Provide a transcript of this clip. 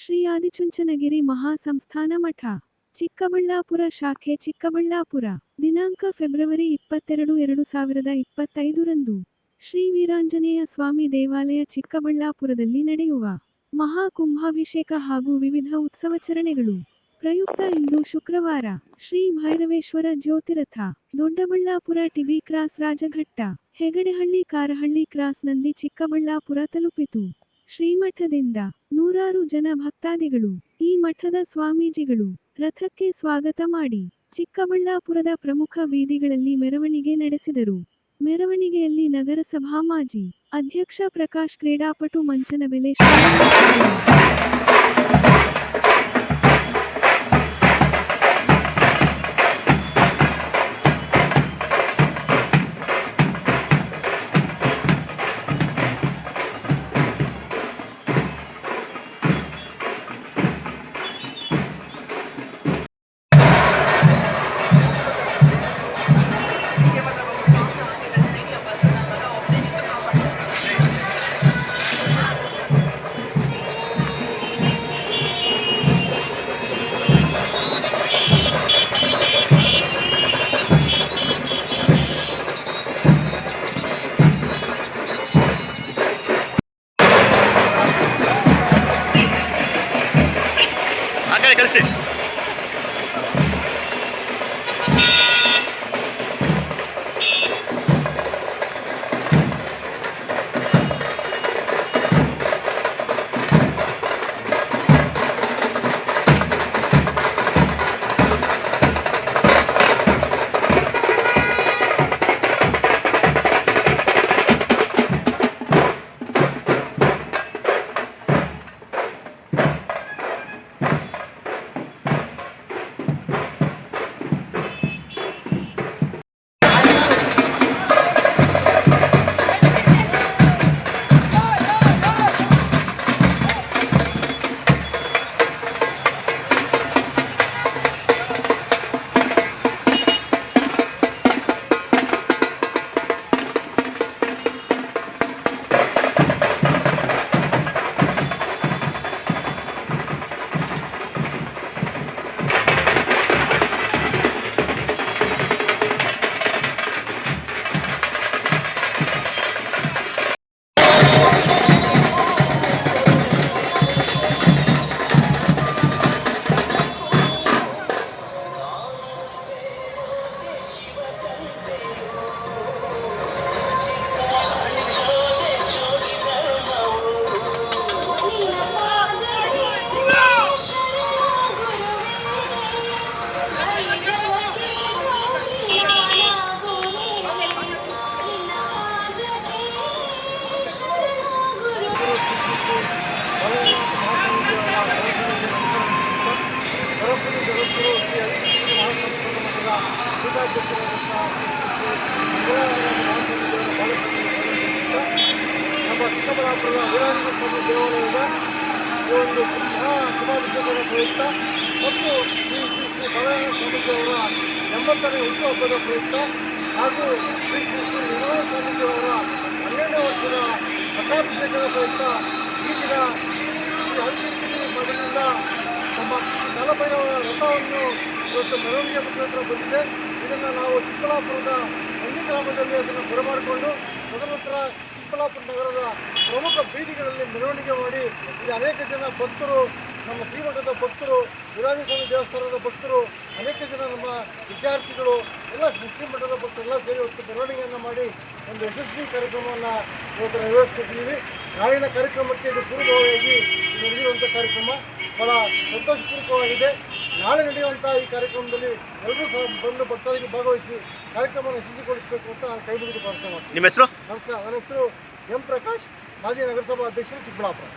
ಶ್ರೀ ಆದಿಚುಂಚನಗಿರಿ ಮಹಾಸಂಸ್ಥಾನ ಮಠ, ಚಿಕ್ಕಬಳ್ಳಾಪುರ ಶಾಖೆ ಚಿಕ್ಕಬಳ್ಳಾಪುರ. ದಿನಾಂಕ ಫೆಬ್ರವರಿ 22, 2025 ರಂದು ಶ್ರೀ ವೀರಾಂಜನೇಯ ಸ್ವಾಮಿ ದೇವಾಲಯ ಚಿಕ್ಕಬಳ್ಳಾಪುರದಲ್ಲಿ ನಡೆಯುವ ಮಹಾಕುಂಭಾಭಿಷೇಕ ಹಾಗೂ ವಿವಿಧ ಉತ್ಸವಾಚರಣೆಗಳು ಪ್ರಯುಕ್ತ ಇಂದು ಶುಕ್ರವಾರ ಶ್ರೀ ಭೈರವೇಶ್ವರ ಜ್ಯೋತಿರಥ, Doddaballapura TB cross Rajaghatta, Hegadehalli Karahalli cross Nandi Chikkaballapura ತಲುಪಿತು. ಶ್ರೀಮಠದಿಂದ ನೂರಾರು ಜನ ಭಕ್ತಾದಿಗಳು, ಈ ಮಠದ ಸ್ವಾಮೀಜಿಗಳು ರಥಕ್ಕೆ ಸ್ವಾಗತ ಮಾಡಿ ಚಿಕ್ಕಬಳ್ಳಾಪುರದ ಪ್ರಮುಖ ಬೀದಿಗಳಲ್ಲಿ ಮೆರವಣಿಗೆ ನಡೆಸಿದರು. ಮೆರವಣಿಗೆಯಲ್ಲಿ ನಗರಸಭಾ ಮಾಜಿ ಅಧ್ಯಕ್ಷ ಪ್ರಕಾಶ್, ಕ್ರೀಡಾಪಟು ಮಂಚನಬೆಲೆ ಕಳಿಸಿ. ನಮ್ಮ ಚಿಕ್ಕಬಳ್ಳಾಪುರದ ವೀರಾಂಜನೇಯ ಸ್ವಾಮಿ ದೇವಾಲಯದ ಈ ಒಂದು ಕುಂಭಾಭಿಷೇಕದ ಪ್ರಯುಕ್ತ ಮತ್ತು ಶ್ರೀ ಶ್ರೀ ಶ್ರೀ ಭೈರವೇಶ್ವರ ಸ್ವಾಮೀಜಿಯವರ 80ನೇ ಹುಟ್ಟುಹಬ್ಬದ ಪ್ರಯುಕ್ತ ಹಾಗೂ ಶ್ರೀ ಶ್ರೀ ಶ್ರೀ ನಿರ್ಮಲ ಸ್ವಾಮೀಜಿಯವರ 12ನೇ ವರ್ಷದ ಪಟ್ಟಾಭಿಷೇಕದ ಪ್ರಯುಕ್ತ ಈ ದಿನ ಶ್ರೀ ಆದಿಚುಂಚನಗಿರಿ ಮಠದಿಂದ ನಮ್ಮ ಕಾಲಭೈರವರ ರಥವನ್ನು ಇವತ್ತು ಮೆರವಣಿಗೆ ಮುಖಾಂತರ ಬಂದಿದೆ. ಇದನ್ನು ನಾವು ಚಿಕ್ಕಬಳ್ಳಾಪುರದ ಹಳ್ಳಿ ಗ್ರಾಮದಲ್ಲಿ ಅದನ್ನು ಬರಮಾಡಿಕೊಂಡು ತದನಂತರ ಚಿಕ್ಕಬಳ್ಳಾಪುರ ನಗರದ ಪ್ರಮುಖ ಬೀದಿಗಳಲ್ಲಿ ಮೆರವಣಿಗೆ ಮಾಡಿ ಇಲ್ಲಿ ಅನೇಕ ಜನ ಭಕ್ತರು, ನಮ್ಮ ಶ್ರೀಮಠದ ಭಕ್ತರು, ವೀರಾಂಜನೇಯ ಸ್ವಾಮಿ ದೇವಸ್ಥಾನದ ಭಕ್ತರು, ಅನೇಕ ಜನ ನಮ್ಮ ವಿದ್ಯಾರ್ಥಿಗಳು ಎಲ್ಲ ಶ್ರೀಮಠದ ಭಕ್ತರು ಎಲ್ಲ ಸೇರಿ ಇವತ್ತು ಮೆರವಣಿಗೆಯನ್ನು ಮಾಡಿ ಒಂದು ಯಶಸ್ವಿ ಕಾರ್ಯಕ್ರಮವನ್ನು ಇವತ್ತು ನೆರವೇರಿಸ್ಕೊಟ್ಟಿದ್ದೀವಿ. ನಾಳಿನ ಕಾರ್ಯಕ್ರಮಕ್ಕೆ ಇದು ಪೂರ್ವಭಾವಿಯಾಗಿ ನಡೆಯುವಂಥ ಕಾರ್ಯಕ್ರಮ ಬಹಳ ಸಂತೋಷಪೂರ್ವಕವಾಗಿದೆ. ನಾಳೆ ನಡೆಯುವಂಥ ಈ ಕಾರ್ಯಕ್ರಮದಲ್ಲಿ ಎಲ್ಲರೂ ಸಹ ಬಂದು ಭಕ್ತರಿಗೆ ಭಾಗವಹಿಸಿ ಕಾರ್ಯಕ್ರಮವನ್ನು ಯಶಸ್ವಿಗೊಳಿಸಬೇಕು ಅಂತ ನಾನು ಕೈ ಮುಗಿದು ಪ್ರಾರ್ಥನೆ ಮಾಡ್ತೀನಿ. ನಿಮ್ಮ ಹೆಸರು? ನಮಸ್ಕಾರ, ನನ್ನ ಹೆಸರು ಎಂ ಪ್ರಕಾಶ್, ಮಾಜಿ ನಗರಸಭಾ ಅಧ್ಯಕ್ಷರು, ಚಿಕ್ಕಬಳ್ಳಾಪುರ.